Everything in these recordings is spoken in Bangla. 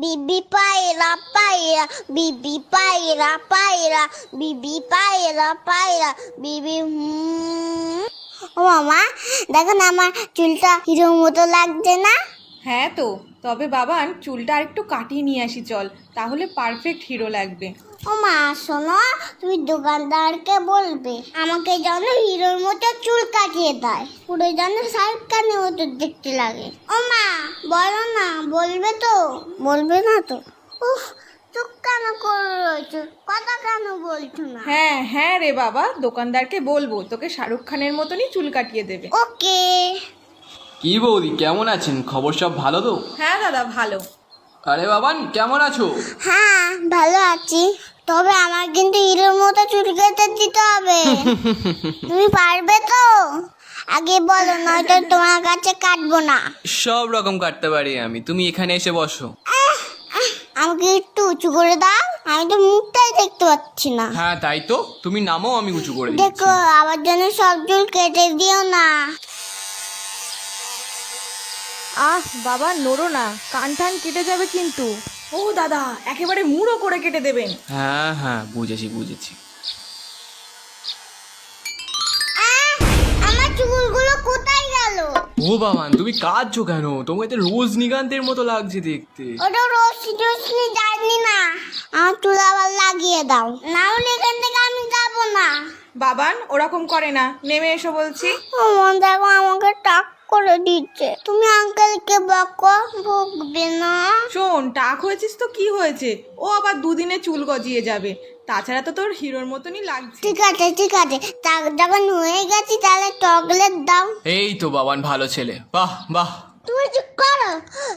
বিবি পায়রা পায়রা, বিবি পায়রা পায়রা, বিবি পায়রা পায়রা, বিবি ও মামা, দেখো না আমার চুলটা হিরোর মতো লাগছে না? হ্যাঁ তো, তবে বাবান চুলটা আরেকটু কাটিয়ে নিয়ে আসি চল, তাহলে পারফেক্ট হিরো লাগবে। ও মা শোনো, তুমি দোকানদারকে বলবে আমাকে যেন হিরোর মতো চুল কাটিয়ে দেয়, পুরো যেন শাহরুখ খানের মতো দেখতে লাগে। ও মা বলো না, বলবে তো? বলবে না তো? উফ, চুপ কেন করে রয়েছো, কথা কেন বলছো না? হ্যাঁ হ্যাঁ রে বাবা, দোকানদারকে বলবো তোকে শাহরুখ খানের মতনই চুল কাটিয়ে দেবে। ওকে। কি বৌদি, কেমন আছেন? খবর সব ভালো তো? হ্যাঁ দাদা ভালো। আরে বাবান, কেমন আছো? হ্যাঁ ভালো আছি, তবে আমার কিন্তু হিরোর মতো চুল কেটে দিতে হবে। তুমি পারবে তো? আগে বলো, নয়তো তোমার কাছে কাটবো না। সব রকম কাটতে পারি আমি, তুমি এখানে এসে বসো। আমাকে একটু উঁচু করে দাও, আমি তো মুখটাই দেখতে পাচ্ছি না। হ্যাঁ তাই তো, তুমি নামো, আমি উঁচু করে দিচ্ছি। দেখো আমার জন্য সব চুল কেটে দিও না। আহ বাবা নড়ো না, কান টান কেটে যাবে কিন্তু। ও দাদা, একেবারে মুড়ো করে কেটে দেবেন। হ্যাঁ হ্যাঁ, বুঝেছি বুঝেছি। আমার চুলগুলো কোথায় গেল? ও বাবান, তুমি কাঁদছো কেন? তোমাকে তো রজনীকান্তের মতো লাগছে দেখতে। ওটা রশ্মি টশ্মি যায়নি না, আমার চুল আবার লাগিয়ে দাও, না হলে এখান থেকে আমি যাবো না। বাবান ওরকম করে না, নেমে এসো বলছি। আমার দেখো আমাকে টাক করে দিচ্ছে, তুমি আঙ্কেলকে বকো, ভুগবে না। শোন, টাক হয়েছিস তো কি হয়েছে, ও আবার দুদিনে চুল গজিয়ে যাবে, তাছাড়া তো তোর হিরোর মতনই লাগছে। ঠিক আছে ঠিক আছে, টাক যখন হয়ে গেছি তাহলে চকলেট দাও। এই তো বাবান, ভালো ছেলে, বাহ বাহ। তুমি চুপ করো,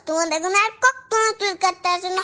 তোমার দেখুন আর কখনো চুল কাটতে আসে না।